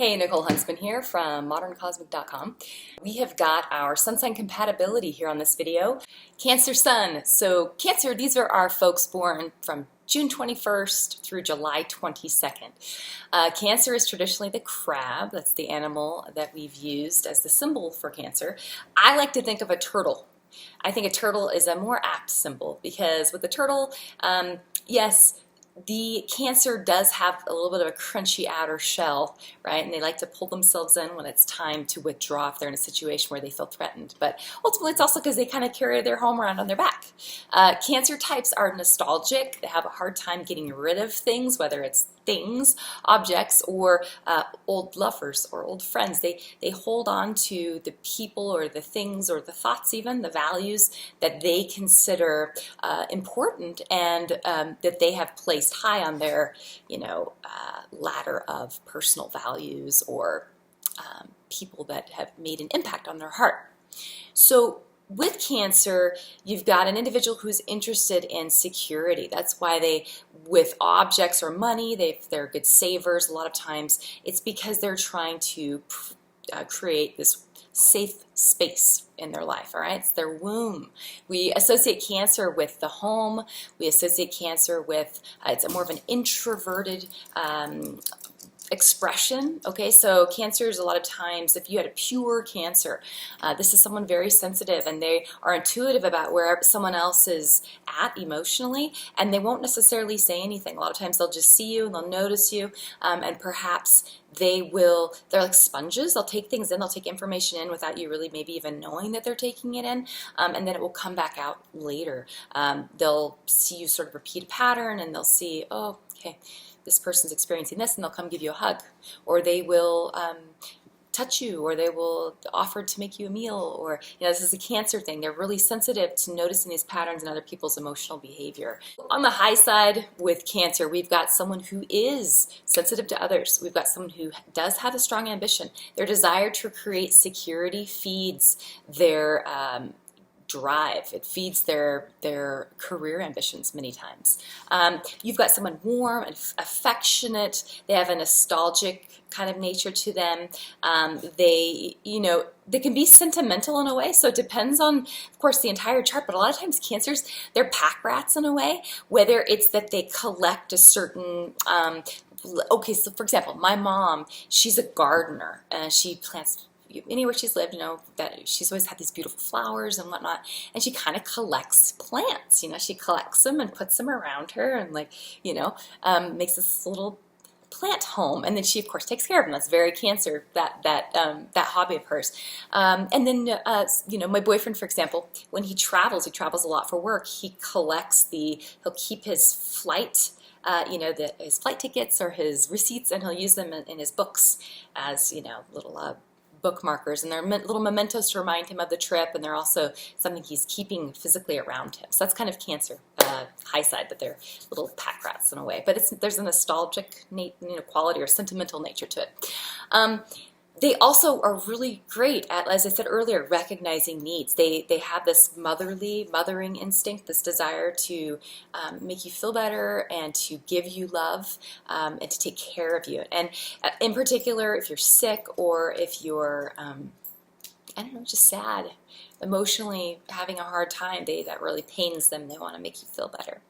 Hey, Nicole Huntsman here from moderncosmic.com. We have got our sun sign compatibility here on this video. Cancer Sun. So Cancer, these are our folks born from June 21st through July 22nd. Cancer is traditionally the crab. That's the animal that we've used as the symbol for Cancer. I like to think of a turtle. I think a turtle is a more apt symbol because with the turtle, yes, the Cancer does have a little bit of a crunchy outer shell, right? And they like to pull themselves in when it's time to withdraw if they're in a situation where they feel threatened. But ultimately, it's also because they kind of carry their home around on their back. Cancer types are nostalgic. They have a hard time getting rid of things, whether it's things, objects, or old lovers or old friends. They hold on to the people or the things or the thoughts, even the values that they consider important and that they have placed high on their, ladder of personal values or people that have made an impact on their heart. So with Cancer, you've got an individual who's interested in security. That's why they, with objects or money, they're good savers. A lot of times it's because they're trying to create this safe space in their life, all right? It's their womb. We associate Cancer with the home. We associate Cancer with, it's more of an introverted expression. Okay, so Cancers, a lot of times, if you had a pure Cancer, this is someone very sensitive and they are intuitive about where someone else is at emotionally, and they won't necessarily say anything. A lot of times they'll just see you and they'll notice you, and perhaps they're like sponges. They'll take things in, they'll take information in without you really maybe even knowing that they're taking it in, and then it will come back out later. They'll see you sort of repeat a pattern and they'll see, oh, okay, this person's experiencing this, and they'll come give you a hug, or they will touch you, or they will offer to make you a meal, or this is a Cancer thing. They're really sensitive to noticing these patterns in other people's emotional behavior. On the high side with Cancer, we've got someone who is sensitive to others. We've got someone who does have a strong ambition. Their desire to create security feeds their drive. It feeds their career ambitions many times. You've got someone warm and affectionate. They have a nostalgic kind of nature to them. They can be sentimental in a way, so it depends on, of course, the entire chart, but a lot of times Cancers, they're pack rats in a way, whether it's that they collect a certain okay, so for example, my mom, she's a gardener, and she plants anywhere she's lived, that she's always had these beautiful flowers and whatnot, and she kind of collects plants. She collects them and puts them around her, and makes this little plant home, and then she of course takes care of them. That's very Cancer, that hobby of hers. And then my boyfriend, for example, when he travels a lot for work. He'll keep his flight. His flight tickets or his receipts, and he'll use them in his books as little bookmarkers, and they're little mementos to remind him of the trip, and they're also something he's keeping physically around him. So that's kind of Cancer high side, but they're little pack rats in a way. But there's a nostalgic quality or sentimental nature to it. They also are really great at, as I said earlier, recognizing needs. They have this mothering instinct, this desire to make you feel better and to give you love and to take care of you. And in particular, if you're sick or if you're, just sad, emotionally having a hard time, that really pains them. They want to make you feel better.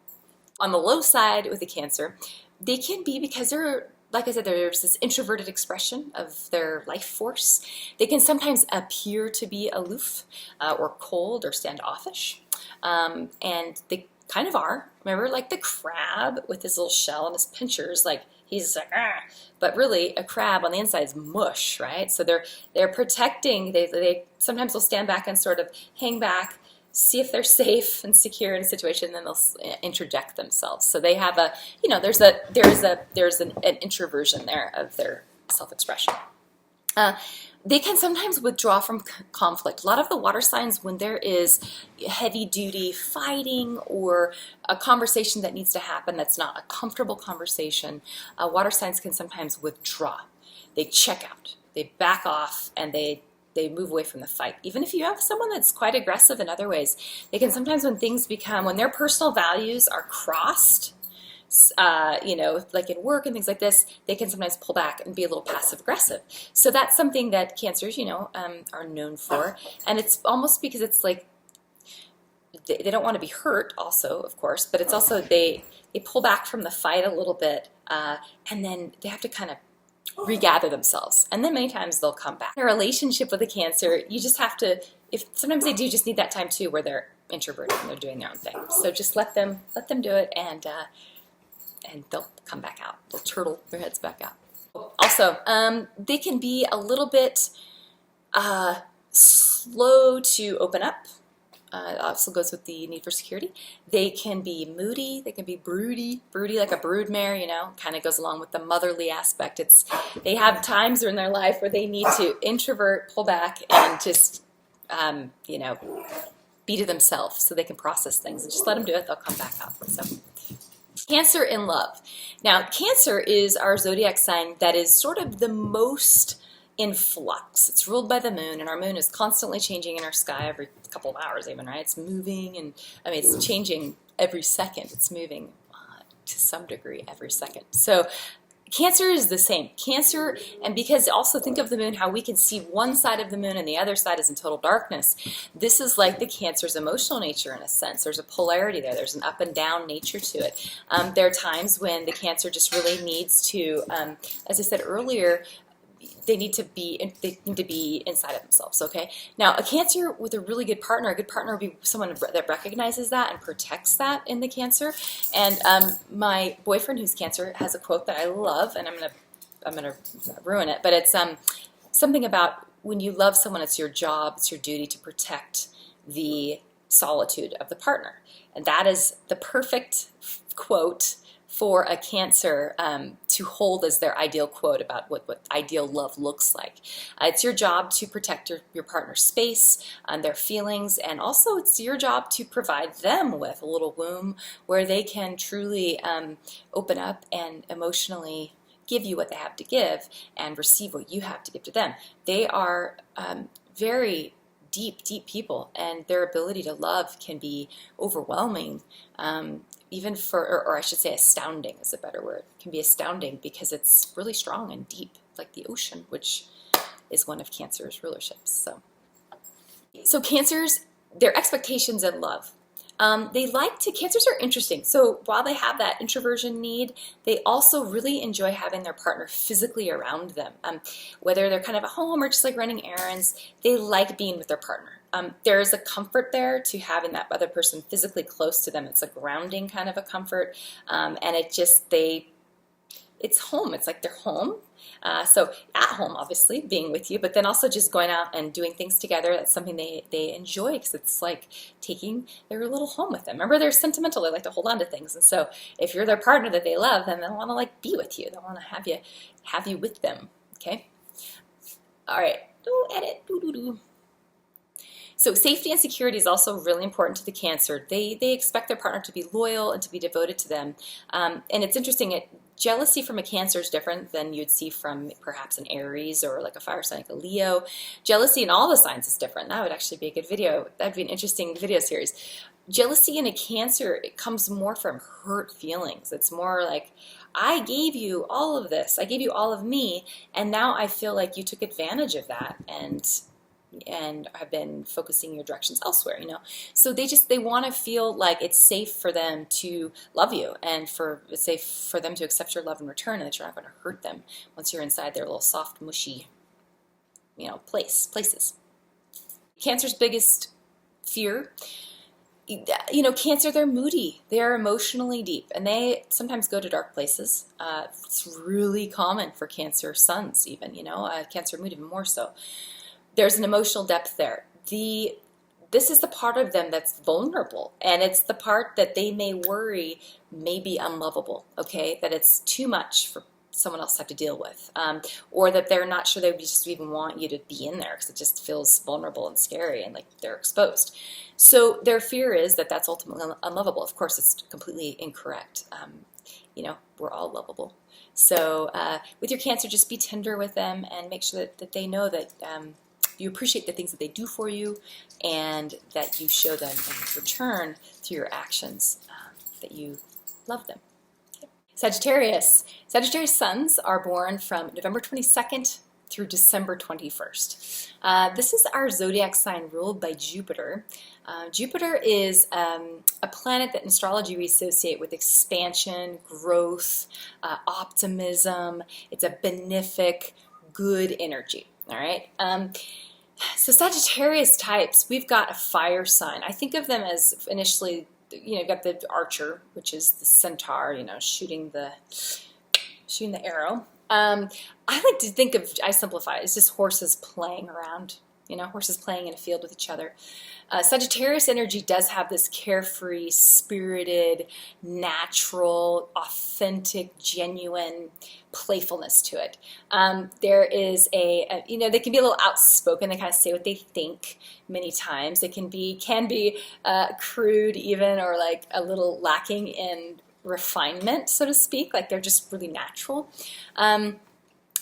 On the low side with the Cancer, they can be, because they're, like I said, there's this introverted expression of their life force. They can sometimes appear to be aloof or cold or standoffish. And they kind of are. Remember, like the crab with his little shell and his pinchers, he's like, ah. But really, a crab on the inside is mush, right? So they're protecting. They sometimes will stand back and sort of hang back, see if they're safe and secure in a situation, and then they'll interject themselves. So they have there's an introversion there of their self-expression. They can sometimes withdraw from conflict. A lot of the water signs, when there is heavy-duty fighting or a conversation that needs to happen that's not a comfortable conversation, water signs can sometimes withdraw. They check out, they back off, and they move away from the fight. Even if you have someone that's quite aggressive in other ways, they can sometimes, when their personal values are crossed, you know, like in work and things like this, they can sometimes pull back and be a little passive aggressive. So that's something that Cancers, you know, are known for. And it's almost because it's like they don't want to be hurt also, of course, but it's also they pull back from the fight a little bit, and then they have to kind of regather themselves, and then many times they'll come back. In a relationship with a Cancer, you just have to, if sometimes they do just need that time too where they're introverted and they're doing their own thing. So just let them do it, and they'll come back out. They'll turtle their heads back out. Also, they can be a little bit slow to open up. It also goes with the need for security. They can be moody, they can be broody like a broodmare, you know, kind of goes along with the motherly aspect. They have times in their life where they need to introvert, pull back, and just, you know, be to themselves so they can process things. And just let them do it, they'll come back out. So, Cancer in love. Now, Cancer is our zodiac sign that is sort of the most in flux. It's ruled by the moon, and our moon is constantly changing in our sky every couple of hours even, right? It's moving, and I mean, it's changing every second. It's moving to some degree every second. So Cancer is the same. Cancer, and because also think of the moon, how we can see one side of the moon and the other side is in total darkness. This is like the Cancer's emotional nature in a sense. There's a polarity there. There's an up and down nature to it. There are times when the Cancer just really needs to, as I said earlier, they need to be inside of themselves, okay? Now, a Cancer with a really good partner, a good partner would be someone that recognizes that and protects that in the Cancer. And my boyfriend, who's Cancer, has a quote that I love, and I'm gonna ruin it, but it's something about when you love someone, it's your job, it's your duty to protect the solitude of the partner. And that is the perfect quote for a Cancer to hold as their ideal quote about what ideal love looks like. It's your job to protect your partner's space and their feelings, and also it's your job to provide them with a little womb where they can truly open up and emotionally give you what they have to give and receive what you have to give to them. They are very deep people, and their ability to love can be overwhelming. Even for, or I should say astounding is a better word. It can be astounding because it's really strong and deep, like the ocean, which is one of Cancer's rulerships. So Cancers, their expectations in love. Cancers are interesting. So while they have that introversion need, they also really enjoy having their partner physically around them. Whether they're kind of at home or just like running errands, they like being with their partner. There is a comfort there to having that other person physically close to them. It's a grounding kind of a comfort, and it's home. It's like they're home. So at home, obviously, being with you, but then also just going out and doing things together. That's something they enjoy, because it's like taking their little home with them. Remember, they're sentimental. They like to hold on to things. And so if you're their partner that they love, then they'll want to like be with you. They'll want to have you with them. Okay. All right. Edit. So safety and security is also really important to the Cancer. They expect their partner to be loyal and to be devoted to them. And it's interesting, jealousy from a Cancer is different than you'd see from perhaps an Aries or like a fire sign like a Leo. Jealousy in all the signs is different. That would actually be a good video. That'd be an interesting video series. Jealousy in a Cancer, it comes more from hurt feelings. It's more like, I gave you all of this. I gave you all of me, and now I feel like you took advantage of that and have been focusing your directions elsewhere, you know. So they want to feel like it's safe for them to love you, and it's safe for them to accept your love in return, and that you're not going to hurt them once you're inside their little soft, mushy, you know, places. Cancer's biggest fear, you know, Cancer, they're moody, they're emotionally deep, and they sometimes go to dark places. It's really common for Cancer Suns even, you know, Cancer mood even more so. There's an emotional depth there. This is the part of them that's vulnerable, and it's the part that they may worry may be unlovable, okay? That it's too much for someone else to have to deal with, or that they're not sure they just even want you to be in there because it just feels vulnerable and scary and like they're exposed. So their fear is that that's ultimately unlovable. If course, it's completely incorrect. You know, we're all lovable. So with your Cancer, just be tender with them and make sure that they know that you appreciate the things that they do for you, and that you show them in return through your actions that you love them. Okay. Sagittarius. Sagittarius Suns are born from November 22nd through December 21st. This is our zodiac sign ruled by Jupiter. Jupiter is a planet that in astrology we associate with expansion, growth, optimism. It's a benefic, good energy. All right. So Sagittarius types, we've got a fire sign. I think of them as initially, you've got the archer, which is the centaur, shooting the arrow. I like to think of, I simplify it, it's just horses playing around, horses playing in a field with each other. Sagittarius energy does have this carefree, spirited, natural, authentic, genuine playfulness to it. There is they can be a little outspoken. They kind of say what they think many times. They can be crude even, or like a little lacking in refinement, so to speak. Like they're just really natural.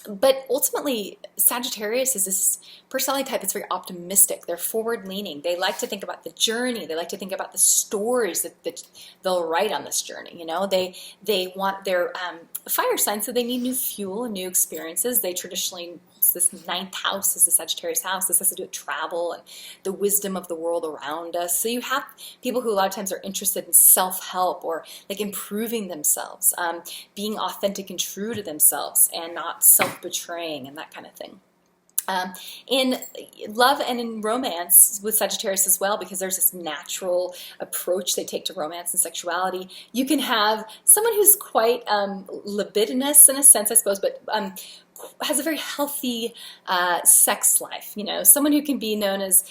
But ultimately, Sagittarius is this personality type that's very optimistic. They're forward-leaning. They like to think about the journey. They like to think about the stories that they'll write on this journey. They want their fire sign, so they need new fuel and new experiences. They traditionally, this ninth house is the Sagittarius house. This has to do with travel and the wisdom of the world around us. So you have people who a lot of times are interested in self-help or like improving themselves, being authentic and true to themselves and not self-betraying and that kind of thing. In love and in romance with Sagittarius as well, because there's this natural approach they take to romance and sexuality. You can have someone who's quite libidinous in a sense, I suppose, but has a very healthy sex life. Someone who can be known as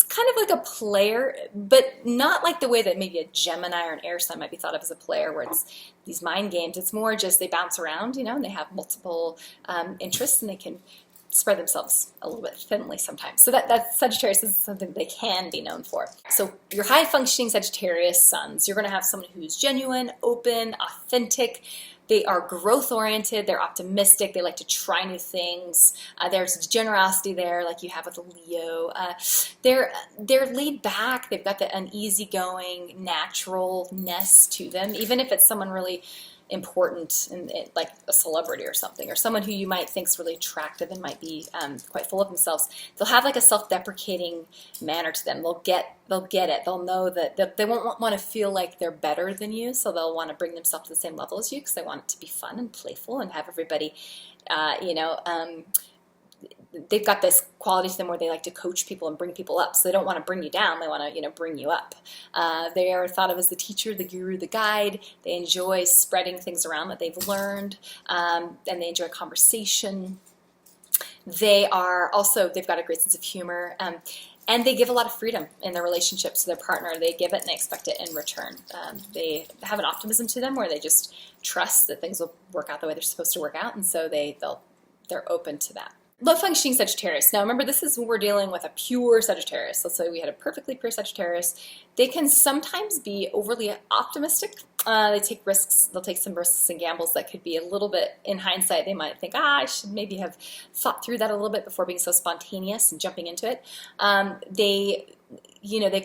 kind of like a player, but not like the way that maybe a Gemini or an air sign might be thought of as a player, where it's these mind games. It's more just they bounce around, and they have multiple interests, and they can spread themselves a little bit thinly sometimes. So that Sagittarius is something they can be known for. So your high-functioning Sagittarius Suns, you're going to have someone who's genuine, open, authentic. They are growth-oriented. They're optimistic. They like to try new things. There's generosity there, like you have with a Leo. They're laid back. They've got an easygoing naturalness to them, even if it's someone really important, like a celebrity or something, or someone who you might think is really attractive and might be quite full of themselves. They'll have like a self-deprecating manner to them. They'll get it. They'll know that they won't want to feel like they're better than you, so they'll want to bring themselves to the same level as you because they want it to be fun and playful and have everybody, they've got this quality to them where they like to coach people and bring people up. So they don't want to bring you down. They want to, bring you up. They are thought of as the teacher, the guru, the guide. They enjoy spreading things around that they've learned, and they enjoy conversation. They've got a great sense of humor, and they give a lot of freedom in their relationships to their partner. They give it and they expect it in return. They have an optimism to them where they just trust that things will work out the way they're supposed to work out, and so they're open to that. Low-functioning Sagittarius. Now remember, this is when we're dealing with a pure Sagittarius. Let's say we had a perfectly pure Sagittarius. They can sometimes be overly optimistic. They take risks. They'll take some risks and gambles that could be a little bit, in hindsight, they might think, I should maybe have thought through that a little bit before being so spontaneous and jumping into it. They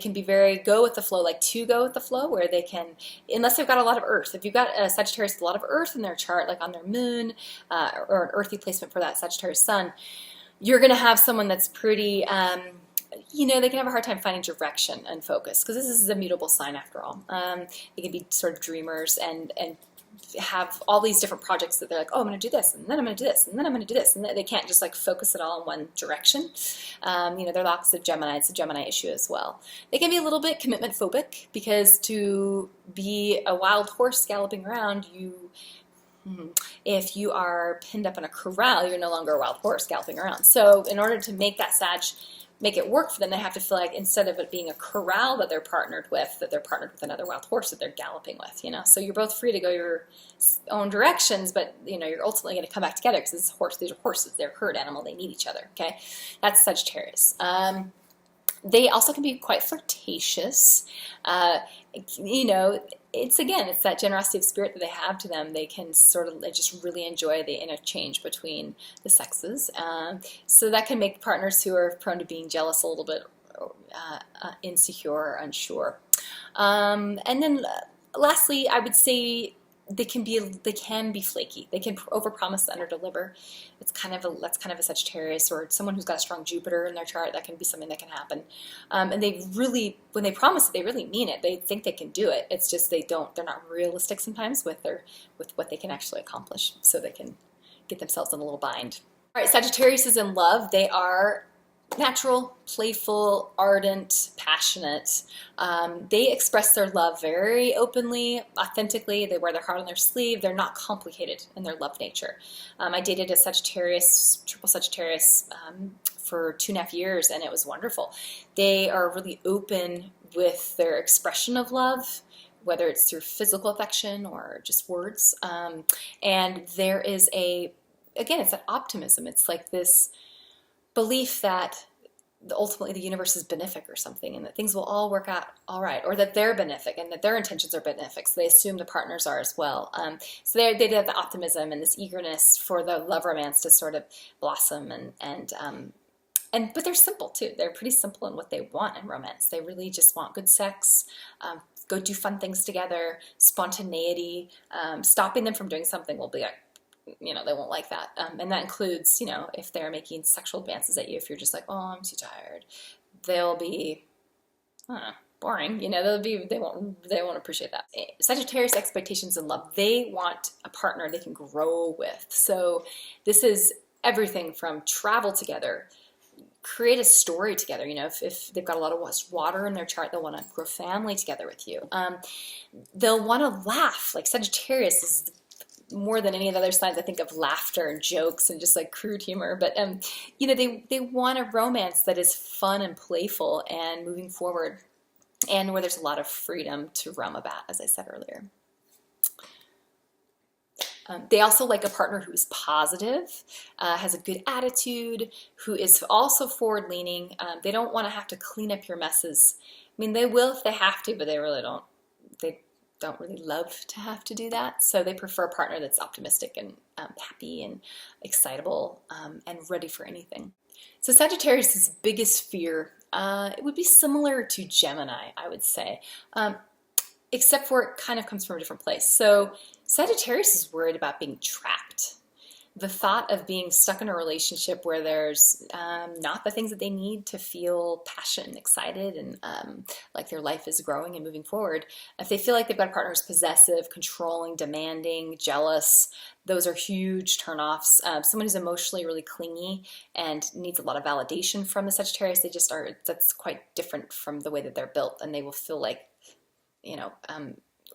can be very go with the flow, like to go with the flow, where they can, unless they've got a lot of earth. If you've got a Sagittarius with a lot of earth in their chart, like on their moon, or an earthy placement for that Sagittarius sun, you're going to have someone that's pretty, they can have a hard time finding direction and focus, because this is a mutable sign after all. They can be sort of dreamers and have all these different projects that they're like, oh, I'm going to do this, and then I'm going to do this, and then I'm going to do this, and they can't just like focus it all in one direction. They're the opposite of Gemini. It's a Gemini issue as well. They can be a little bit commitment phobic, because to be a wild horse galloping around, if you are pinned up in a corral, you're no longer a wild horse galloping around. So in order to make that make it work for them, they have to feel like instead of it being a corral that they're partnered with, that they're partnered with another wild horse that they're galloping with, So you're both free to go your own directions, but, you're ultimately going to come back together because these are horses. They're a herd animal. They need each other, okay? That's Sagittarius. They also can be quite flirtatious. It's that generosity of spirit that they have to them. They can they just really enjoy the interchange between the sexes. So that can make partners who are prone to being jealous a little bit insecure or unsure. And then lastly, I would say they can be flaky. They can overpromise and underdeliver. That's kind of a Sagittarius, or someone who's got a strong Jupiter in their chart. That can be something that can happen. And they really, when they promise it, they really mean it. They think they can do it. It's just they're not realistic sometimes with what they can actually accomplish. So they can get themselves in a little bind. All right, Sagittarius is in love. They are natural, playful, ardent, passionate. They express their love very openly, authentically. They wear their heart on their sleeve. They're not complicated in their love nature. I dated a Sagittarius, triple Sagittarius, for 2.5 years, and it was wonderful. They are really open with their expression of love, whether it's through physical affection or just words. And there is again, it's that optimism. It's like this belief that ultimately the universe is benefic or something, and that things will all work out all right, or that they're benefic and that their intentions are benefic. So they assume the partners are as well. So they have the optimism and this eagerness for the love romance to sort of blossom, but they're simple too. They're pretty simple in what they want in romance. They really just want good sex, go do fun things together, spontaneity. Stopping them from doing something will be like, they won't like that. And that includes, if they're making sexual advances at you, if you're just like, oh, I'm too tired, they'll be, I don't know, boring. They won't appreciate that. Sagittarius expectations in love. They want a partner they can grow with. So this is everything from travel together, create a story together. If they've got a lot of water in their chart, they'll want to grow family together with you. They'll want to laugh. Like Sagittarius is, more than any of the other signs, I think of laughter and jokes and just like crude humor. But they want a romance that is fun and playful and moving forward, and where there's a lot of freedom to roam about, as I said earlier. They also like a partner who is positive, has a good attitude, who is also forward-leaning. They don't want to have to clean up your messes. I mean, they will if they have to, but they really don't. They don't really love to have to do that. So they prefer a partner that's optimistic and happy and excitable and ready for anything. So Sagittarius' biggest fear, it would be similar to Gemini, I would say, except for it kind of comes from a different place. So Sagittarius is worried about being trapped. The thought of being stuck in a relationship where there's not the things that they need to feel passion, excited, and like their life is growing and moving forward. If they feel like they've got a partner who's possessive, controlling, demanding, jealous, those are huge turnoffs. Someone who's emotionally really clingy and needs a lot of validation from the Sagittarius, that's quite different from the way that they're built, and they will feel like,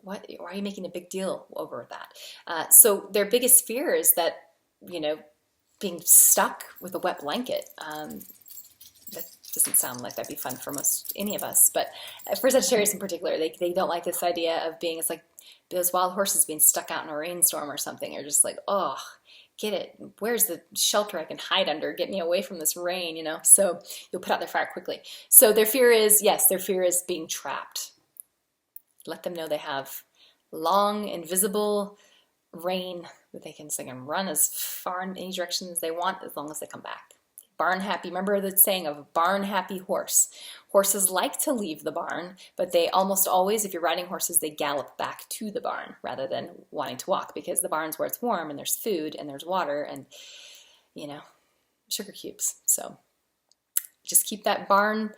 why are you making a big deal over that? So their biggest fear is that, being stuck with a wet blanket. That doesn't sound like that'd be fun for any of us, but for Sagittarius in particular, they don't like this idea of being, it's like those wild horses being stuck out in a rainstorm or something. They're just like, oh, get it. Where's the shelter I can hide under? Get me away from this rain, So you'll put out their fire quickly. So their fear is being trapped. Let them know they have long, invisible reign that they can run as far in any direction as they want, as long as they come back. Barn happy. Remember the saying of a barn happy horse. Horses like to leave the barn, but they almost always, if you're riding horses, they gallop back to the barn rather than wanting to walk, because the barn's where it's warm and there's food and there's water and, sugar cubes. So just keep that barn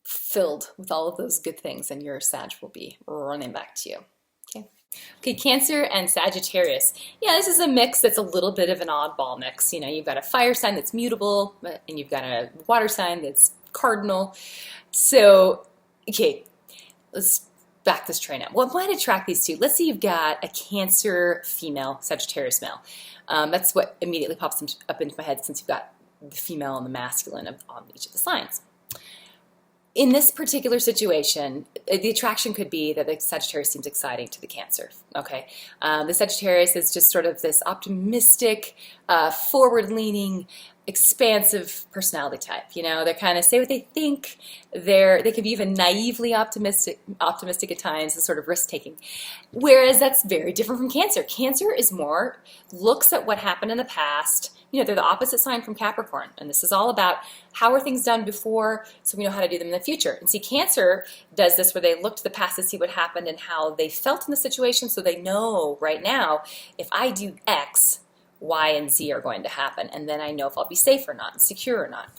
filled with all of those good things, and your Sag will be running back to you. Okay, Cancer and Sagittarius. Yeah, this is a mix that's a little bit of an oddball mix. You've got a fire sign that's mutable, and you've got a water sign that's cardinal. So, okay, let's back this train up. What might attract these two? Let's say you've got a Cancer female, Sagittarius male. That's what immediately pops up into my head, since you've got the female and the masculine on each of the signs. In this particular situation, the attraction could be that the Sagittarius seems exciting to the Cancer, okay? The Sagittarius is just sort of this optimistic, forward-leaning, expansive personality type. You know, they kind of say what they think. They can be even naively optimistic at times, and sort of risk-taking. Whereas that's very different from Cancer. Cancer is more looks at what happened in the past. You know, they're the opposite sign from Capricorn, and this is all about how are things done before, so we know how to do them in the future. And see, Cancer does this where they look to the past to see what happened and how they felt in the situation, so they know right now, if I do X, Y and Z are going to happen, and then I know if I'll be safe or not, secure or not.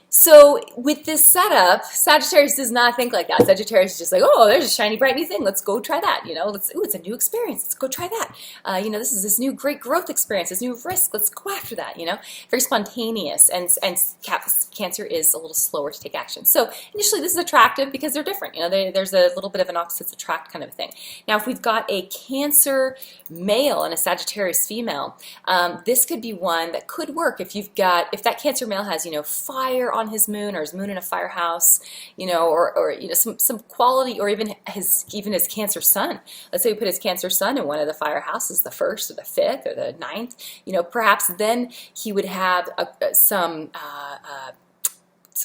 So with this setup, Sagittarius does not think like that. Sagittarius is just like, oh, there's a shiny, bright new thing. Let's go try that. You know, ooh, it's a new experience. Let's go try that. You know, this is this new great growth experience, this new risk. Let's go after that. You know, very spontaneous. And Cancer is a little slower to take action. So initially, this is attractive because they're different. You know, there's a little bit of an opposites attract kind of thing. Now, if we've got a Cancer male and a Sagittarius female, this could be one that could work if that Cancer male has, you know, fire on his moon, or his moon in a firehouse, you know, or you know, some quality, or even his Cancer Sun. Let's say we put his Cancer Sun in one of the firehouses, the 1st or the 5th or the 9th, you know, perhaps then he would have some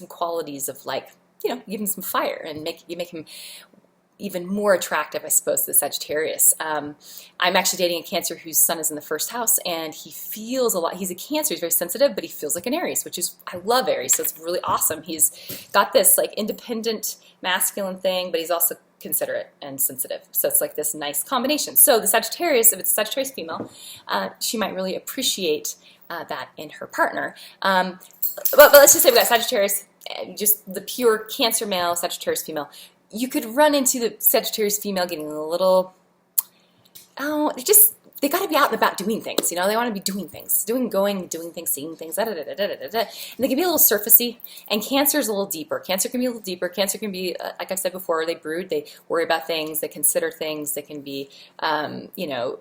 qualities of, like, you know, give him some fire and make him even more attractive, I suppose, to the Sagittarius. I'm actually dating a Cancer whose Sun is in the 1st house, and he feels a lot. He's a Cancer, he's very sensitive, but he feels like an Aries, which is, I love Aries, so it's really awesome. He's got this like independent masculine thing, but he's also considerate and sensitive. So it's like this nice combination. So the Sagittarius, if it's a Sagittarius female, she might really appreciate that in her partner. But let's just say we got Sagittarius, just the pure Cancer male, Sagittarius female. You could run into the Sagittarius female getting a little, they got to be out and about doing things, you know, they want to be doing things, doing things, seeing things, and they can be a little surfacey, and Cancer is a little deeper. Cancer can be a little deeper. Cancer can be, like I've said before, they brood, they worry about things, they consider things, they can be, you know,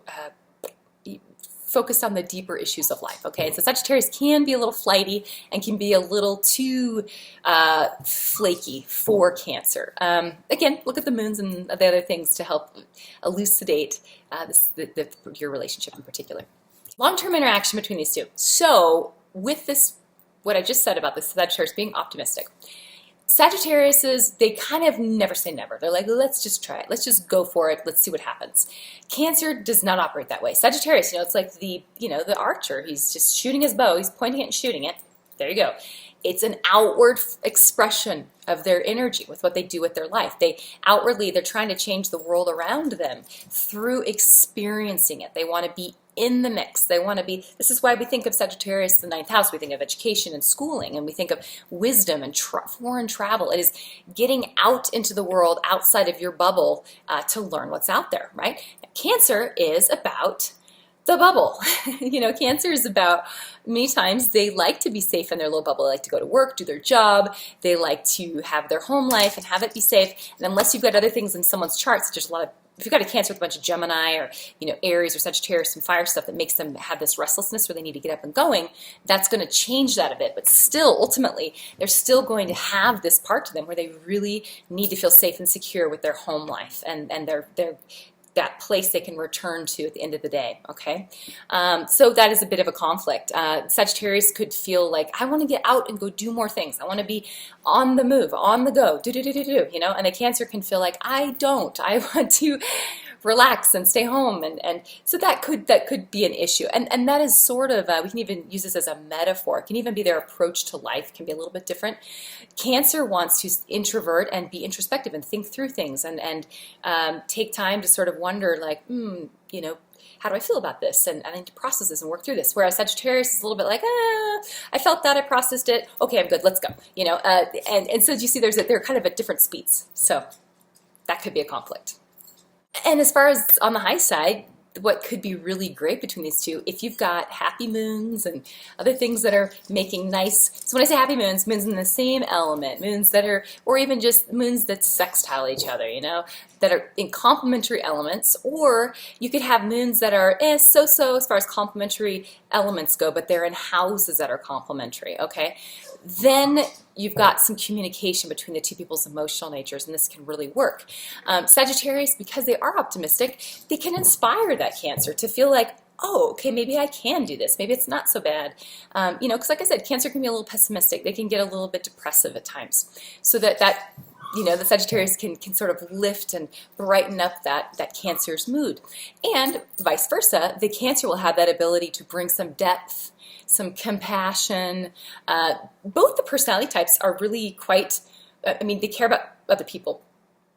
focused on the deeper issues of life, okay? So Sagittarius can be a little flighty and can be a little too flaky for Cancer. Again, look at the moons and the other things to help elucidate your relationship in particular. Long-term interaction between these two. So with this, what I just said about the Sagittarius being optimistic, Sagittariuses, they kind of never say never. They're like, let's just try it. Let's just go for it. Let's see what happens. Cancer does not operate that way. Sagittarius, you know, it's like the archer. He's just shooting his bow. He's pointing it and shooting it. There you go. It's an outward expression of their energy with what they do with their life. They're trying to change the world around them through experiencing it. They want to be in the mix. They want to be, this is why we think of Sagittarius, the 9th house, we think of education and schooling, and we think of wisdom and foreign travel. It is getting out into the world outside of your bubble to learn what's out there, right? Cancer is about the bubble. You know, Cancer is about, many times they like to be safe in their little bubble. They like to go to work, do their job. They like to have their home life and have it be safe. And unless you've got other things in someone's charts, such as if you've got a Cancer with a bunch of Gemini or, you know, Aries or Sagittarius, some fire stuff that makes them have this restlessness where they need to get up and going, that's going to change that a bit. But still, ultimately, they're still going to have this part to them where they really need to feel safe and secure with their home life and their that place they can return to at the end of the day, okay? So that is a bit of a conflict. Sagittarius could feel like, I want to get out and go do more things. I want to be on the move, on the go, you know? And the Cancer can feel like, I don't. I want to relax and stay home, and so that could be an issue, and that is sort of we can even use this as a metaphor. It can even be their approach to life can be a little bit different. Cancer wants to introvert and be introspective and think through things and take time to sort of wonder, like, you know, how do I feel about this? And I need to process this and work through this. Whereas Sagittarius is a little bit like, I felt that, I processed it. Okay, I'm good. Let's go. You know, and so you see, they're kind of at different speeds. So that could be a conflict. And as far as on the high side, what could be really great between these two, if you've got happy moons and other things that are making nice, so when I say happy moons, moons in the same element, moons that are, or even just moons that sextile each other, you know, that are in complementary elements, or you could have moons that are so-so as far as complementary elements go, but they're in houses that are complementary, okay? Then you've got some communication between the two people's emotional natures, and this can really work. Sagittarius, because they are optimistic, they can inspire that Cancer to feel like, oh, okay, maybe I can do this. Maybe it's not so bad. You know, because like I said, Cancer can be a little pessimistic. They can get a little bit depressive at times. So that you know, the Sagittarius can sort of lift and brighten up that Cancer's mood. And vice versa, the Cancer will have that ability to bring some depth, some compassion. Both the personality types are really quite, I mean, they care about other people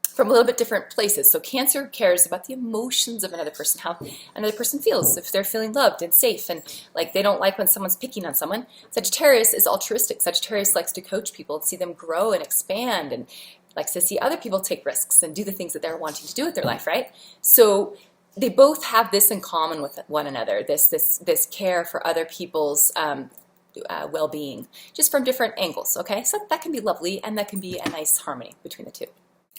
from a little bit different places. So Cancer cares about the emotions of another person, how another person feels, if they're feeling loved and safe, and like they don't like when someone's picking on someone. Sagittarius is altruistic. Sagittarius likes to coach people and see them grow and expand, and likes to see other people take risks and do the things that they're wanting to do with their life, right? So they both have this in common with one another, this care for other people's well-being, just from different angles, okay? So that can be lovely, and that can be a nice harmony between the two.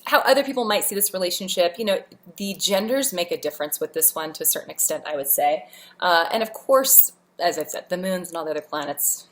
How other people might see this relationship, you know, the genders make a difference with this one to a certain extent, I would say. And of course, as I've said, the moons and all the other planets,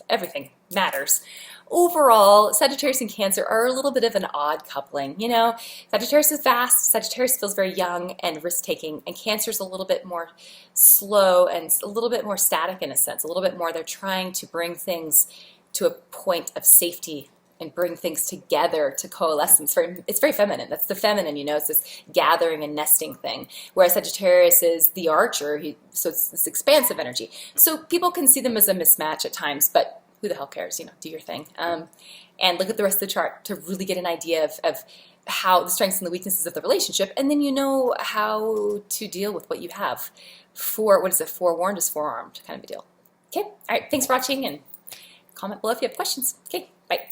everything matters. Overall, Sagittarius and Cancer are a little bit of an odd coupling. You know, Sagittarius is fast, Sagittarius feels very young and risk-taking, and Cancer's a little bit more slow and a little bit more static in a sense, a little bit more they're trying to bring things to a point of safety and bring things together to coalesce. It's very feminine. That's the feminine, you know, it's this gathering and nesting thing. Whereas Sagittarius is the archer, so it's this expansive energy. So people can see them as a mismatch at times, but who the hell cares, you know, do your thing. And look at the rest of the chart to really get an idea of how the strengths and the weaknesses of the relationship, and then you know how to deal with what you have. What is it, forewarned is forearmed kind of a deal. Okay, all right, thanks for watching, and comment below if you have questions. Okay, bye.